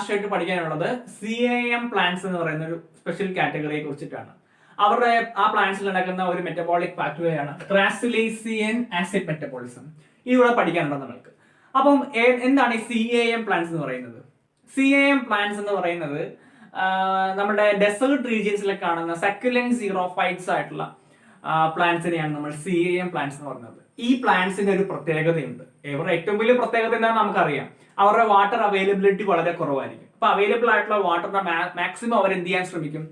Last ആയിട്ട് പഠിക്കാനുള്ളത് CAM plants എന്ന് പറയുന്ന ഒരു സ്പെഷ്യൽ കാറ്റഗറിയെ കുറിച്ചിട്ടാണ്. അവരുടെ ആ പ്ലാന്റ്സിൽ നടക്കുന്ന ഒരു മെറ്റബോളിക് പാത്വേ ആണ് ക്രാസുലേസിയൻ ആസിഡ് മെറ്റബോളിസം. ഇവിടെ പഠിക്കാനുള്ളത് നമ്മൾക്ക്. അപ്പം എന്താണ് ഈ CAM പ്ലാന്റ്സ് എന്ന് പറയുന്നത്? CAM പ്ലാന്റ്സ് എന്ന് പറയുന്നത് നമ്മുടെ ഡെസേർട്ട് റീജിയൻസിലൊക്കെ കാണുന്ന സക്കുലന്റ് സീറോഫൈറ്റ്സ് ആയിട്ടുള്ള പ്ലാന്റ്സിനെയാണ് നമ്മൾ CAM പ്ലാന്റ്സ് എന്ന് പറയുന്നത്. ഈ പ്ലാന്റ്സിന് ഒരു പ്രത്യേകതയുണ്ട്. ഇവരുടെ ഏറ്റവും വലിയ പ്രത്യേകത എന്താണെന്ന് നമുക്കറിയാം. അവരുടെ വാട്ടർ അവൈലബിലിറ്റി വളരെ കുറവായിരിക്കും. അപ്പൊ അവൈലബിൾ ആയിട്ടുള്ള വാട്ടറിന്റെ മാക്സിമം അവർ എന്ത് ചെയ്യാൻ ശ്രമിക്കും?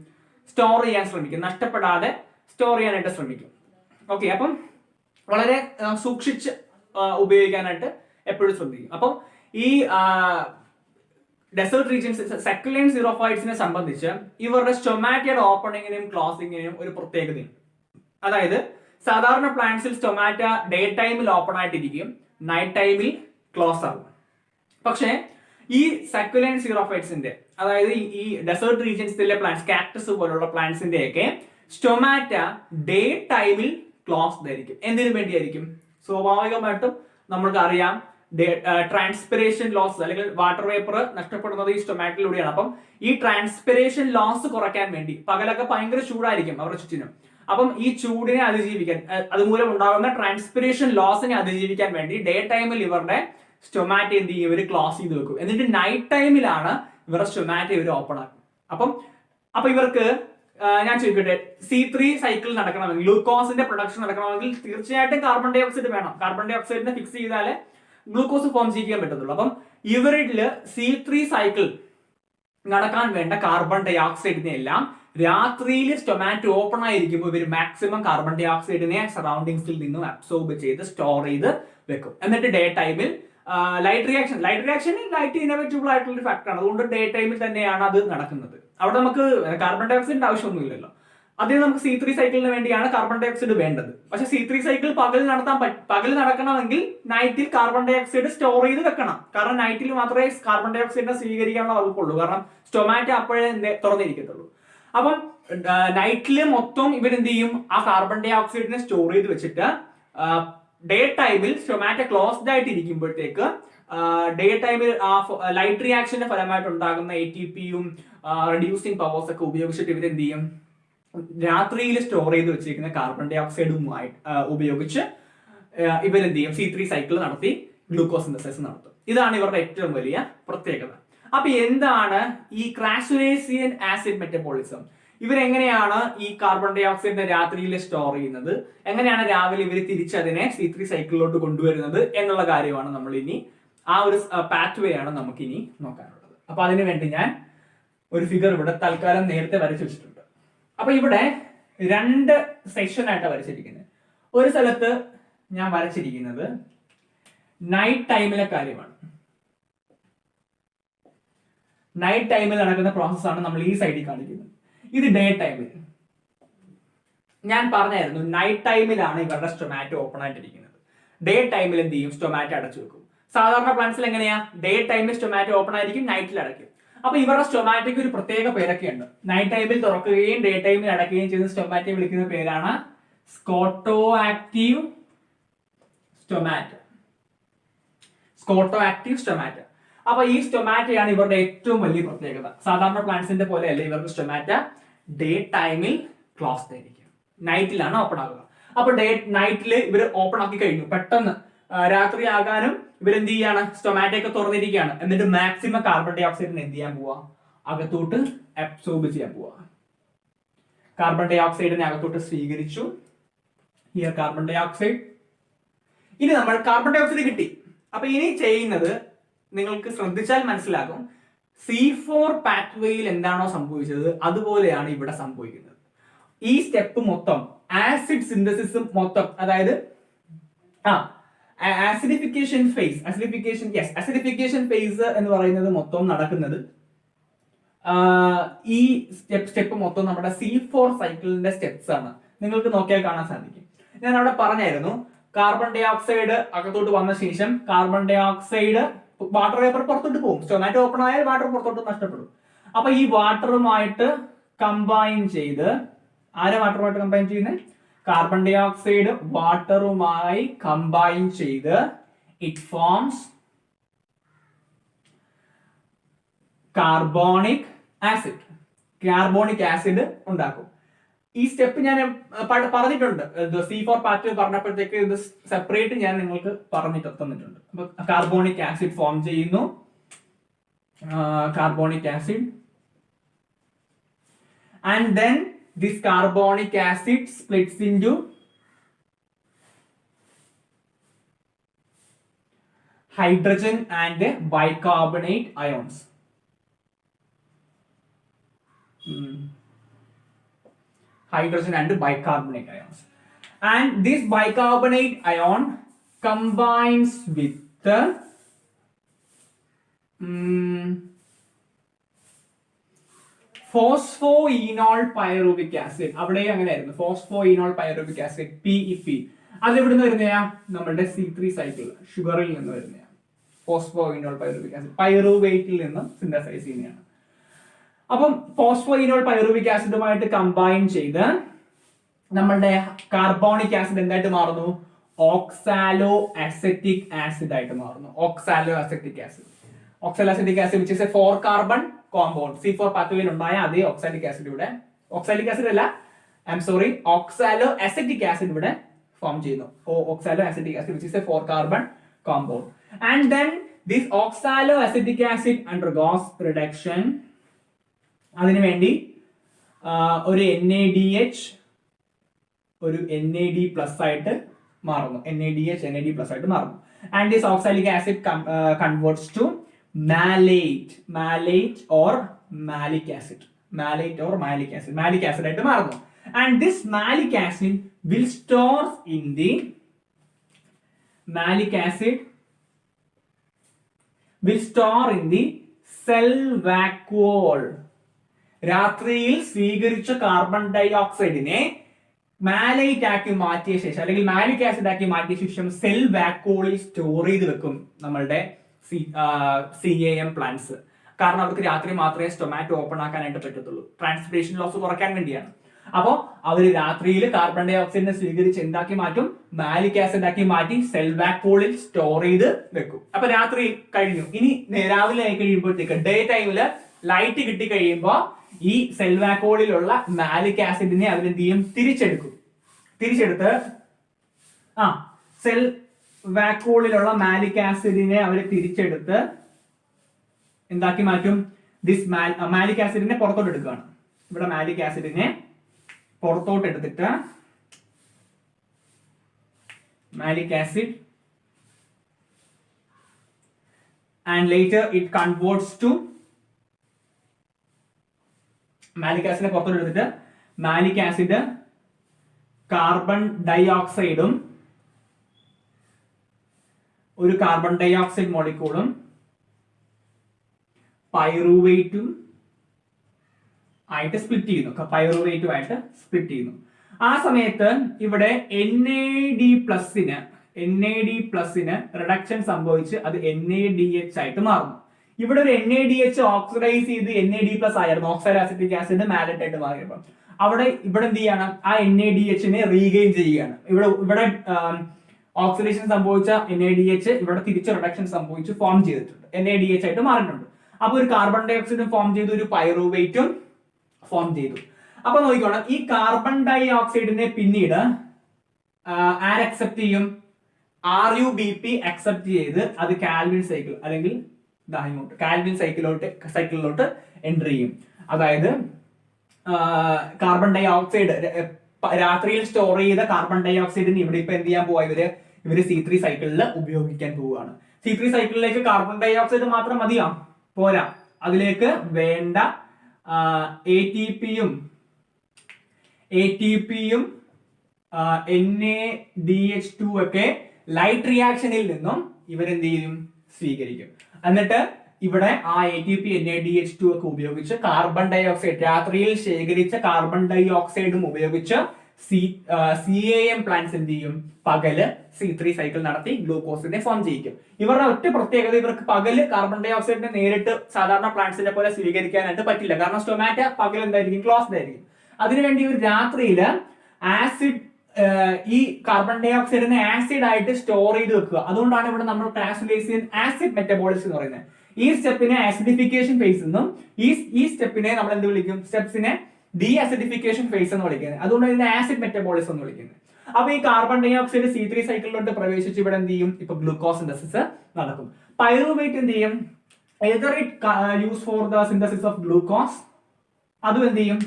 സ്റ്റോർ ചെയ്യാൻ ശ്രമിക്കും. നഷ്ടപ്പെടാതെ സ്റ്റോർ ചെയ്യാനായിട്ട് ശ്രമിക്കും. ഓക്കെ, അപ്പം വളരെ സൂക്ഷിച്ച് ഉപയോഗിക്കാനായിട്ട് എപ്പോഴും ശ്രദ്ധിക്കും. അപ്പം ഈ ഡെസേർട്ട് റീജിയൻസ് സക്കുലന്റ് സീറോഫൈറ്റ്സിനെ സംബന്ധിച്ച് ഇവരുടെ സ്റ്റൊമാറ്റയുടെ ഓപ്പണിങ്ങിനും ക്ലോസിങ്ങിനും ഒരു പ്രത്യേകതയുണ്ട്. അതായത് സാധാരണ പ്ലാന്റ്സിൽ സ്റ്റൊമാറ്റ ഡേ ടൈമിൽ ഓപ്പൺ ആയിട്ടിരിക്കും, നൈറ്റ് ടൈമിൽ ക്ലോസ് ആകും. പക്ഷേ ഈ സക്കുലന്റ് സീറോഫൈറ്റ്സിന്റെ, അതായത് ഈ ഡെസേർട്ട് റീജിയൻസിലെ പ്ലാന്റ്സ്, കാക്ടസ് പോലുള്ള പ്ലാന്റ്സിന്റെ ഒക്കെ സ്റ്റൊമാറ്റ ഡേ ടൈമിൽ ക്ലോസ്ഡ് ആയിരിക്കും. എന്തിനു വേണ്ടിയായിരിക്കും? സ്വാഭാവികമായിട്ടും നമ്മൾക്ക് അറിയാം ട്രാൻസ്പിറേഷൻ ലോസ് അല്ലെങ്കിൽ വാട്ടർ വേപ്പർ നഷ്ടപ്പെടുന്നത് ഈ സ്റ്റൊമാറ്റിലൂടെയാണ്. അപ്പം ഈ ട്രാൻസ്പിറേഷൻ ലോസ് കുറയ്ക്കാൻ വേണ്ടി, പകലൊക്കെ ഭയങ്കര ചൂടായിരിക്കും അവരുടെ ചുറ്റിനും, അപ്പം ഈ ചൂടിനെ അതിജീവിക്കാൻ, അതുമൂലം ഉണ്ടാകുന്ന ട്രാൻസ്പിറേഷൻ ലോസിനെ അതിജീവിക്കാൻ വേണ്ടി ഡേ ടൈമിൽ ഇവരുടെ സ്റ്റൊമാറ്റ എന്ത് ചെയ്യും? ഇവർ ക്ലോസ് ചെയ്ത് വെക്കും. എന്നിട്ട് നൈറ്റ് ടൈമിലാണ് ഇവരുടെ സ്റ്റൊമാറ്റ ഇവർ ഓപ്പൺ ആക്കും. അപ്പൊ ഇവർക്ക് ഞാൻ ചോദിക്കട്ടെ, C3 സൈക്കിൾ നടക്കണമെങ്കിൽ, ഗ്ലൂക്കോസിന്റെ പ്രൊഡക്ഷൻ നടക്കണമെങ്കിൽ തീർച്ചയായിട്ടും കാർബൺ ഡൈ ഓക്സൈഡ് വേണം. കാർബൺ ഡൈ ഓക്സൈഡിനെ ഫിക്സ് ചെയ്താലേ ഗ്ലൂക്കോസ് ഫോം ചെയ്യാൻ പറ്റത്തുള്ളൂ. അപ്പം ഇവരിൽ C3 സൈക്കിൾ നടക്കാൻ വേണ്ട കാർബൺ ഡൈ ഓക്സൈഡിനെ എല്ലാം രാത്രിയിൽ സ്റ്റൊമാറ്റോ ഓപ്പൺ ആയിരിക്കുമ്പോൾ ഇവർ മാക്സിമം കാർബൺ ഡൈ ഓക്സൈഡിനെ സറൗണ്ടിങ്സിൽ നിന്നും അബ്സോർബ് ചെയ്ത് സ്റ്റോർ ചെയ്ത് വെക്കും. എന്നിട്ട് ഡേ ടൈമിൽ ലൈറ്റ് ഇന്നോവേറ്റബിൾ ആയിട്ടുള്ള ഒരു ഫാക്ടറാണ്. അതുകൊണ്ട് ഡേ ടൈമിൽ തന്നെയാണ് അത് നടക്കുന്നത്. അവിടെ നമുക്ക് കാർബൺ ഡൈ ഓക്സൈഡിന്റെ ആവശ്യമൊന്നുമില്ലല്ലോ. അതിന് നമുക്ക് C3 സൈക്കിളിന് വേണ്ടിയാണ് കാർബൺ ഡൈ ഓക്സൈഡ് വേണ്ടത്. പക്ഷെ C3 സൈക്കിൾ പകൽ നടക്കണമെങ്കിൽ നൈറ്റിൽ കാർബൺ ഡൈ ഓക്സൈഡ് സ്റ്റോർ ചെയ്ത് വെക്കണം. കാരണം നൈറ്റിൽ മാത്രമേ കാർബൺ ഡൈ ഓക്സൈഡിനെ സ്വീകരിക്കാനുള്ള വകുപ്പുള്ളൂ. കാരണം സ്റ്റൊമാറ്റോ അപ്പോഴേ തുറന്നിരിക്കത്തുള്ളൂ. അപ്പം നൈറ്റില് മൊത്തം ഇവരെന്ത് ചെയ്യും? ആ കാർബൺ ഡൈ ഓക്സൈഡിനെ സ്റ്റോർ ചെയ്ത് വെച്ചിട്ട് ഡേ ടൈമിൽ സ്റ്റൊമാറ്റോ ക്ലോസ്ഡ് ആയിട്ട് ഇരിക്കുമ്പോഴത്തേക്ക് ഡേ ടൈമിൽ ആ ലൈറ്റ് റിയാക്ഷന്റെ ഫലമായിട്ട് ഉണ്ടാകുന്ന ATPയും റെഡ്യൂസിങ് പവേഴ്സ് ഒക്കെ ഉപയോഗിച്ചിട്ട് ഇവരെന്ത് ചെയ്യും? രാത്രിയിൽ സ്റ്റോർ ചെയ്ത് വെച്ചിരിക്കുന്ന കാർബൺ ഡൈ ഓക്സൈഡുമായി ഉപയോഗിച്ച് ഇവരെന്ത് ചെയ്യും? C3 സൈക്കിൾ നടത്തി ഗ്ലൂക്കോസ് സിന്തസിസ് നടത്തും. ഇതാണ് ഇവരുടെ ഏറ്റവും വലിയ പ്രത്യേകത. അപ്പൊ എന്താണ് ഈ ക്രാസുലേസിയൻ ആസിഡ് മെറ്റബോളിസം? ഇവരെങ്ങനെയാണ് ഈ കാർബൺ ഡൈ ഓക്സൈഡിനെ രാത്രിയിൽ സ്റ്റോർ ചെയ്യുന്നത്, എങ്ങനെയാണ് രാവിലെ ഇവർ തിരിച്ചതിനെ C3 സൈക്കിളിലോട്ട് കൊണ്ടുവരുന്നത് എന്നുള്ള കാര്യമാണ് നമ്മൾ ഇനി, ആ ഒരു പാത്വേ ആണ് നമുക്ക് ഇനി നോക്കാനുള്ളത്. അപ്പൊ അതിനു വേണ്ടി ഞാൻ ഒരു ഫിഗർ ഇവിടെ തൽക്കാലം നേരത്തെ വരച്ചു വെച്ചിട്ടുണ്ട്. അപ്പൊ ഇവിടെ 2 സെക്ഷൻ ആയിട്ടാണ് വരച്ചിരിക്കുന്നത്. ഒരു സ്ഥലത്ത് ഞാൻ വരച്ചിരിക്കുന്നത് നൈറ്റ് ടൈമിലെ കാര്യമാണ്. നൈറ്റ് ടൈമിൽ നടക്കുന്ന പ്രോസസ്സാണ് നമ്മൾ ഈ സൈഡിൽ കാണിക്കുന്നത്. ഇത് ഡേ ടൈമിൽ. ഞാൻ പറഞ്ഞായിരുന്നു നൈറ്റ് ടൈമിലാണ് ഇവരുടെ സ്റ്റൊമാറ്റോ ഓപ്പൺ ആയിട്ടിരിക്കുന്നത്. ഡേ ടൈമിൽ എന്ത് ചെയ്യും? സ്റ്റൊമാറ്റോ അടച്ചു വെക്കും. സാധാരണ പ്ലാന്റ്സിൽ എങ്ങനെയാ? ഡേ ടൈമിൽ സ്റ്റൊമാറ്റോ ഓപ്പൺ ആയിരിക്കും, നൈറ്റിൽ അടയ്ക്കും. അപ്പൊ ഇവരുടെ സ്റ്റൊമാറ്റോയ്ക്ക് ഒരു പ്രത്യേക പേരൊക്കെ ഉണ്ട്. നൈറ്റ് ടൈമിൽ തുറക്കുകയും ഡേ ടൈമിൽ അടയ്ക്കുകയും ചെയ്യുന്ന സ്റ്റൊമാറ്റോ വിളിക്കുന്ന പേരാണ് സ്കോട്ടോ ആക്റ്റീവ് സ്റ്റൊമാറ്റോ. Scotto active സ്റ്റൊമാറ്റോ. അപ്പൊ ഈ സ്റ്റൊമാറ്റയാണ് ഇവരുടെ ഏറ്റവും വലിയ പ്രത്യേകത. സാധാരണ പ്ലാന്റ്സിന്റെ പോലെ അല്ല ഇവരുടെ സ്റ്റൊമാറ്റ ഡേ ടൈമിൽ ക്ലോസ്ഡ് ആയിരിക്കും, നൈറ്റിലാണ് ഓപ്പൺ ആകുക. അപ്പൊ നൈറ്റിൽ ഇവർ ഓപ്പൺ ആക്കി കഴിഞ്ഞു, പെട്ടെന്ന് രാത്രി ആകാനും ഇവരെന്ത് ചെയ്യാണ്? സ്റ്റൊമാറ്റോ ഒക്കെ തുറന്നിരിക്കുകയാണ്. എന്നിട്ട് മാക്സിമം കാർബൺ ഡൈ ഓക്സൈഡിനെ എന്ത് ചെയ്യാൻ പോവാ? അകത്തോട്ട് അബ്സോർബ് ചെയ്യാൻ പോവാ. കാർബൺ ഡൈ ഓക്സൈഡിനെ അകത്തോട്ട് സ്വീകരിച്ചു. Here carbon dioxide. ഇനി നമ്മൾ കാർബൺ ഡൈ ഓക്സൈഡ് കിട്ടി. അപ്പൊ ഇനി ചെയ്യുന്നത് നിങ്ങൾക്ക് ശ്രദ്ധിച്ചാൽ മനസ്സിലാകും, C4 പാത്വേയിൽ എന്താണോ സംഭവിച്ചത് അതുപോലെയാണ് ഇവിടെ സംഭവിക്കുന്നത്. ഈ സ്റ്റെപ്പ് മൊത്തം ആസിഡ് സിന്തസിസും മൊത്തം, അതായത് ആസിഡിഫിക്കേഷൻ ഫേസ് എന്ന് പറയുന്നത് മൊത്തം നടക്കുന്നത് ഈ സ്റ്റെപ്പ് മൊത്തം നമ്മുടെ C4 സൈക്കിളിന്റെ സ്റ്റെപ്സ് ആണ്. നിങ്ങൾക്ക് നോക്കിയാൽ കാണാൻ സാധിക്കും. ഞാൻ അവിടെ പറഞ്ഞായിരുന്നു, കാർബൺ ഡൈ ഓക്സൈഡ് അകത്തോട്ട് വന്ന ശേഷം carbon dioxide water vapour പുറത്തോട്ട് പോകും. സ്റ്റൊമാറ്റോ ഓപ്പൺ ആയാൽ വാട്ടർ പുറത്തോട്ട് നഷ്ടപ്പെടും. അപ്പൊ ഈ വാട്ടറുമായിട്ട് കമ്പൈൻ ചെയ്ത്, വാട്ടറുമായിട്ട് കമ്പൈൻ ചെയ്യുന്നത്? കാർബൺ ഡൈ ഓക്സൈഡ് വാട്ടറുമായി കമ്പൈൻ ചെയ്ത് it forms carbonic acid. Carbonic acid ഉണ്ടാക്കും. ഈ സ്റ്റെപ്പ് ഞാൻ പറഞ്ഞിട്ടുണ്ട്. C4 പാർട്ട് പറഞ്ഞപ്പോഴത്തേക്ക് ഇത് സെപ്പറേറ്റ് ഞാൻ നിങ്ങൾക്ക് പറഞ്ഞിട്ട് തന്നിട്ടുണ്ട്. അപ്പൊ കാർബോണിക് ആസിഡ് ഫോം ചെയ്യുന്നു. Carbonic acid, and then this carbonic acid splits into hydrogen and bicarbonate ions. Hydrogen and bicarbonate ions, and this bicarbonate ion combines with the phosphoenol pyruvic acid. അവിടെ അങ്ങനെയായിരുന്നു, ഫോസ്ഫോഇനോൾ pyruvic acid, PEP. അത് എവിടുന്ന് വരുന്നയാ? നമ്മുടെ C3 cycle, ഷുഗറിൽ നിന്ന് വരുന്നതാണ്. ഫോസ്ഫോഇനോൾ pyruvic acid പൈറുവേറ്റിൽ നിന്ന് synthesise ചെയ്യുന്നതാണ്. അപ്പം ഫോസ്ഫോഇനോൾ പൈറുവിക് ആസിഡുമായിട്ട് കമ്പൈൻ ചെയ്ത് നമ്മളുടെ കാർബോണിക് ആസിഡ് എന്തായിട്ട് മാറുന്നു? ഓക്സാലോ അസെറ്റിക് ആസിഡ് ആയിട്ട് മാറുന്നു. Oxaloacetic acid. Oxaloacetic acid which is a 4 carbon compound. C4 പാത്വേയിൽ ഉണ്ടായ അതേ ഓക്സാലിക് ആസിഡ് ഇവിടെ, ഓക്സാലിക് ആസിഡ് അല്ല, ഓക്സാലോ അസെറ്റിക് ആസിഡ് ഇവിടെ ഫോം ചെയ്യുന്നു. Oxaloacetic acid which is a 4 carbon compound. And then this oxalo acetic acid undergoes reduction. അതിനു വേണ്ടി ഒരു NADH ഒരു NAD+ ആയിട്ട് മാറുന്നു. NADH NAD+ ആയിട്ട് മാറുന്നു. And this oxalic acid converts to malate or malic acid. Malic acid ആയിട്ട് മാറുന്നു. And this malic acid will store in the cell vacuole. രാത്രിയിൽ സ്വീകരിച്ച കാർബൺ ഡൈ ഓക്സൈഡിനെ മാലൈറ്റ് ആക്കി മാറ്റിയ ശേഷം, അല്ലെങ്കിൽ മാലിക് ആസിഡ് ആക്കി മാറ്റിയ ശേഷം സെൽ വാക്യൂളിൽ സ്റ്റോർ ചെയ്ത് വെക്കും നമ്മളുടെ CAM പ്ലാന്റ്സ്. കാരണം അവർക്ക് രാത്രി മാത്രമേ സ്റ്റൊമാറ്റോ ഓപ്പൺ ആക്കാനായിട്ട് പറ്റത്തുള്ളൂ. ട്രാൻസ്പിറേഷൻ ലോസ് കുറയ്ക്കാൻ വേണ്ടിയാണ്. അപ്പോൾ അവർ രാത്രിയിൽ കാർബൺ ഡൈ ഓക്സൈഡിനെ സ്വീകരിച്ച് എന്താക്കി മാറ്റും? മാലിക് ആസിഡ് ആക്കി മാറ്റി സെൽ വാക്യൂളിൽ സ്റ്റോർ ചെയ്ത് വെക്കും. അപ്പൊ രാത്രി കഴിഞ്ഞു. ഇനി രാവിലെ ആയി കഴിയുമ്പോഴത്തേക്ക്, ഡേ ടൈമില് ലൈറ്റ് കിട്ടി കഴിയുമ്പോൾ ഈ സെൽ വാക്യൂളിലുള്ള മാലിക് ആസിഡിനെ അവരെന്ത് ചെയ്യും? തിരിച്ചെടുത്ത് സെൽ വാക്യൂളിലുള്ള മാലിക് ആസിഡിനെ അവർ തിരിച്ചെടുത്ത് എന്താക്കി മാറ്റും? ദിസ് മാലിക് ആസിഡിനെ പുറത്തോട്ട് എടുക്കുകയാണ്. ഇവിടെ മാലിക് ആസിഡിനെ പുറത്തോട്ട് എടുത്തിട്ട് malic acid, and later it converts to malic ആസിഡിനെ പുറത്തോട്ട് എടുത്തിട്ട് മാലിക് ആസിഡ് കാർബൺ ഡൈ ഓക്സൈഡും ഒരു കാർബൺ ഡൈ ഓക്സൈഡ് മോളിക്യൂളും പൈറുവേറ്റും ആയിട്ട് സ്പ്ലിറ്റ് ചെയ്യുന്നു. ആ സമയത്ത് ഇവിടെ NAD+ റിഡക്ഷൻ സംഭവിച്ച് അത് NADH ആയിട്ട് മാറുന്നു. ഇവിടെ ഒരു NADH ഓക്സിഡൈസ് ചെയ്ത് NAD+ ആയിരുന്നു. ഓക്സാലോ അസെറ്റിക് ആസിഡ് മാലറ്റ് ആയിട്ട് മാറിയപ്പോൾ ഇവിടെ എന്ത് ചെയ്യാണ്? ആ NADH-നെ റീഗെയിൻ ചെയ്യുകയാണ്. ഇവിടെ ഓക്സിഡേഷൻ സംഭവിച്ച NADH ഇവിടെ തിരിച്ച് റിഡക്ഷൻ സംഭവിച്ച് ഫോം ചെയ്തിട്ടുണ്ട്, NADH ആയിട്ട് മാറിയിട്ടുണ്ട്. അപ്പൊ ഒരു കാർബൺ ഡൈ ഓക്സൈഡും ഫോം ചെയ്തു, ഒരു പൈറുവേറ്റും ഫോം ചെയ്തു. അപ്പൊ നോക്കിക്കോണം, ഈ കാർബൺ ഡൈ ഓക്സൈഡിനെ പിന്നീട് ആര് അക്സെപ്റ്റ് ചെയ്യും? RuBp അക്സെപ്റ്റ് ചെയ്ത് അത് കാൽവിൻ സൈക്കിൾ അല്ലെങ്കിൽ കാൽവിൻ സൈക്കിളിലോട്ട് എൻട്രി ചെയ്യും. അതായത് കാർബൺ ഡൈ ഓക്സൈഡ് രാത്രിയിൽ സ്റ്റോർ ചെയ്ത കാർബൺ ഡൈ ഓക്സൈഡിന് ഇവിടെ ഇപ്പൊ എന്ത് ചെയ്യാൻ പോവാ? ഇവര് C3 സൈക്കിളിൽ ഉപയോഗിക്കാൻ പോവുകയാണ്. C3 സൈക്കിളിലേക്ക് കാർബൺ ഡൈ ഓക്സൈഡ് മാത്രം മതിയാ? പോരാ. അതിലേക്ക് വേണ്ട ATPയും NADH2 ഒക്കെ ലൈറ്റ് റിയാക്ഷനിൽ നിന്നും ഇവരെന്ത് ചെയ്യും? സ്വീകരിക്കും. എന്നിട്ട് ഇവിടെ ആ ATP NADH2 ഒക്കെ ഉപയോഗിച്ച് കാർബൺ ഡൈ ഓക്സൈഡ്, രാത്രിയിൽ ശേഖരിച്ച കാർബൺ ഡൈ ഓക്സൈഡും ഉപയോഗിച്ച് CAM പ്ലാന്റ്സ് എന്ത് ചെയ്യും? പകല് C3 സൈക്കിൾ നടത്തി ഗ്ലൂക്കോസിനെ ഫോം ചെയ്യിക്കും. ഇവരുടെ ഒറ്റ പ്രത്യേകത, ഇവർക്ക് പകല് കാർബൺ ഡൈ ഓക്സൈഡിനെ നേരിട്ട് സാധാരണ പ്ലാന്റ്സിനെ പോലെ സ്വീകരിക്കാനായിട്ട് പറ്റില്ല. കാരണം സ്റ്റൊമാറ്റ പകൽ എന്തായിരിക്കും? ക്ലോസ്ഡ് ആയിരിക്കും. അതിനുവേണ്ടി ഒരു രാത്രിയിൽ ആസിഡ്, ഈ കാർബൺ ഡൈ ഓക്സൈഡിനെ ആസിഡ് ആയിട്ട് സ്റ്റോർ ചെയ്ത് വെക്കുക. അതുകൊണ്ടാണ് ഇവിടെ നമ്മൾ ട്രാൻസ്ലേസിയൻ ആസിഡ് മെറ്റബോളിസം എന്ന് പറയുന്നത്. ഈ സ്റ്റെപ്പിനെ ആസിഡിഫിക്കേഷൻ ഫേസ് എന്നും ഈ സ്റ്റെപ്പിനെ നമ്മൾ എന്ത് വിളിക്കും? സ്റ്റെപ്സിനെ ഡി ആസിഡിഫിക്കേഷൻ ഫേസ് എന്ന് വിളിക്കുന്നത്. അതുകൊണ്ട് ഇതിനെ ആസിഡ് മെറ്റബോളിസം എന്ന് വിളിക്കുന്നത്. അപ്പൊ ഈ കാർബൺ ഡൈ ഓക്സൈഡ് C3 സൈക്കിളിലോട്ട് പ്രവേശിച്ച് ഇവിടെ എന്ത് ചെയ്യും? ഇപ്പൊ ഗ്ലൂക്കോസ് സിന്തസിസ് നടക്കും. പൈറുവേറ്റ് എന്ത് ചെയ്യും? either it used for the synthesis of glucose, അതും എന്ത് ചെയ്യും?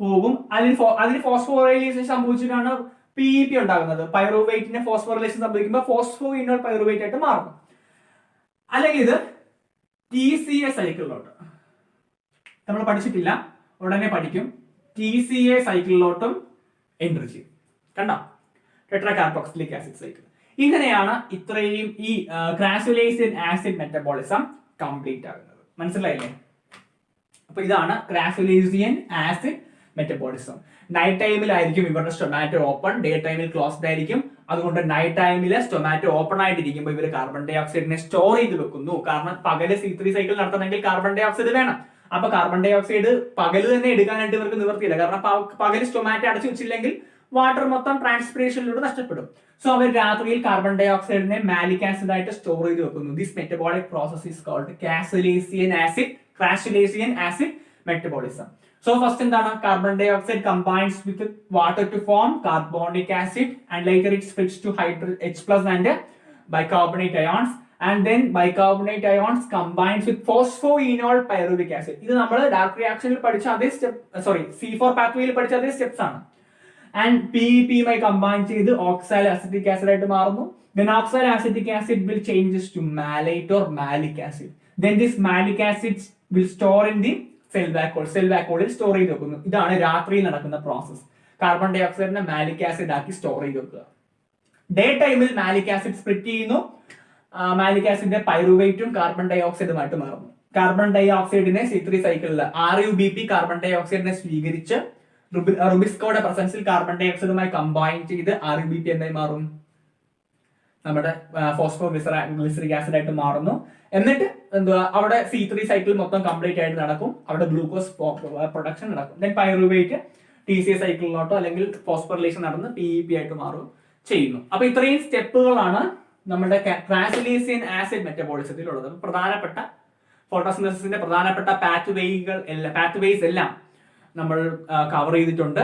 പോകും. അതിന് ഫോസ്ഫോറൈലേഷൻ സംഭവിച്ചിട്ടാണ് PEP ഉണ്ടാകുന്നത്. പൈറുവേറ്റിന് ഫോസ്ഫോറിലേഷൻ സംഭവിക്കുമ്പോൾ ഫോസ്ഫോഇനോൾ പൈറുവേറ്റ് ആയിട്ട് മാറും. അല്ലെങ്കിൽ ഇത് TCA സൈക്കിളിലോട്ട് നമ്മൾ പഠിച്ചിട്ടില്ല, ഉടനെ പഠിക്കും. TCA സൈക്കിളിലോട്ടും എൻട്രി ചെയ്യും. കണ്ടോ? Tetra carboxylic acid cycle. ഇങ്ങനെയാണ് ഇത്രയും ഈ ഗ്രാനുലേസിൻ ആസിഡ് മെറ്റബോളിസം കംപ്ലീറ്റ് ആകുന്നത്. മനസ്സിലായില്ലേ? അപ്പൊ ഇതാണ് ഗ്രാനുലേസിൻ ആസിഡ് മെറ്റബോളിസം. നൈറ്റ് ടൈമിലായിരിക്കും ഇവരുടെ സ്റ്റൊമാറ്റോ ഓപ്പൺ, ഡേ ടൈമിൽ ക്ലോസ്ഡ് ആയിരിക്കും. അതുകൊണ്ട് നൈറ്റ് ടൈമിൽ സ്റ്റൊമാറ്റോ ഓപ്പൺ ആയിട്ടിരിക്കുമ്പോൾ ഇവർ കാർബൺ ഡൈ ഓക്സൈഡിനെ സ്റ്റോർ ചെയ്ത് വെക്കുന്നു. കാരണം പകല് C3 സൈക്കിൾ നടത്തണമെങ്കിൽ കാർബൺ ഡൈ ഓക്സൈഡ് വേണം. അപ്പൊ കാർബൺ ഡൈ ഓക്സൈഡ് പകല് തന്നെ എടുക്കാനായിട്ട് ഇവർക്ക് നിവർത്തിയില്ല. കാരണം പകല് സ്റ്റൊമാറ്റോ അടച്ചു വെച്ചില്ലെങ്കിൽ വാട്ടർ മൊത്തം ട്രാൻസ്പിറേഷനിലൂടെ നഷ്ടപ്പെടും. സോ അവർ രാത്രിയിൽ കാർബൺ ഡൈ ഓക്സൈഡിനെ മാലിക് ആസിഡ് ആയിട്ട് സ്റ്റോർ ചെയ്ത് വെക്കുന്നു. This metabolic process is called crassulacean acid metabolism. So first എന്താണ്? Carbon dioxide combines with water to form carbonic acid and later it splits to H+ and bicarbonate ions. And then bicarbonate ions combines with phosphoenol pyruvic acid. ഇത് നമ്മൾ dark റിയാക്ഷനിൽ പഠിച്ച അതേ step, C4 പാത്വേയിൽ പഠിച്ച അതേ steps ആണ്. And PEP combine ചെയ്ത് ഓക്സാൽ acetic acid ആയിട്ട് മാറുന്നു. Then oxal acetic acid will changes to malate or malic acid. Then this malic acid will store in the cell vacuole store ചെയ്ത് വെക്കുന്നു. ഇതാണ് രാത്രിയിൽ നടക്കുന്ന പ്രോസസ്. കാർബൺ ഡൈ ഓക്സൈഡിനെ മാലിക് ആസിഡ് ആക്കി സ്റ്റോർ ചെയ്ത് വെക്കുക. ഡേ ടൈമിൽ മാലിക് ആസിഡ് സ്പ്ലിറ്റ് ചെയ്യുന്നു. മാലിക് ആസിഡിന്റെ പൈറുവേറ്റും കാർബൺ ഡൈ ഓക്സൈഡുമായിട്ട് മാറുന്നു. കാർബൺ ഡൈ ഓക്സൈഡിനെ C3 സൈക്കിളിൽ RUBP കാർബൺ ഡൈ ഓക്സൈഡിനെ സ്വീകരിച്ച് റുബിസ്കോയുടെ പ്രസൻസിൽ കാർബൺ ഡൈ ഓക്സൈഡുമായി കമ്പൈൻ ചെയ്ത് RUBP എന്തായി മാറും? നമ്മുടെ ഫോസ്ഫോഗ്ലിസറിക് ആസിഡ് ആയിട്ട് മാറുന്നു. എന്നിട്ട് എന്തുവാ? അവിടെ C3 സൈക്കിൾ മൊത്തം കംപ്ലീറ്റ് ആയിട്ട് നടക്കും. അവിടെ ഗ്ലൂക്കോസ് പ്രൊഡക്ഷൻ നടക്കും. ദെൻ പൈറുവേറ്റ് TCA സൈക്കിളിലോട്ടോ അല്ലെങ്കിൽ ഫോസ്ഫോറിലേഷൻ നടന്ന് PEP ആയിട്ട് മാറും ചെയ്യുന്നു. അപ്പൊ ഇത്രയും സ്റ്റെപ്പുകളാണ് നമ്മുടെ ഗ്രാനുലേസിൻ ആസിഡ് മെറ്റബോളിസത്തിൽ ഉള്ളത്. പ്രധാനപ്പെട്ട ഫോട്ടോസിന്തസിസിന്റെ പ്രധാനപ്പെട്ട പാത്വേസ് എല്ലാം നമ്മൾ കവർ ചെയ്തിട്ടുണ്ട്.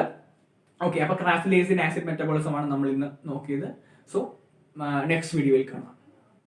ഓക്കെ, അപ്പൊ ഗ്രാനുലേസിൻ ആസിഡ് മെറ്റബോളിസം ആണ് നമ്മൾ ഇന്ന് നോക്കിയത്. സോ നെക്സ്റ്റ് വീഡിയോയിൽ കാണാം.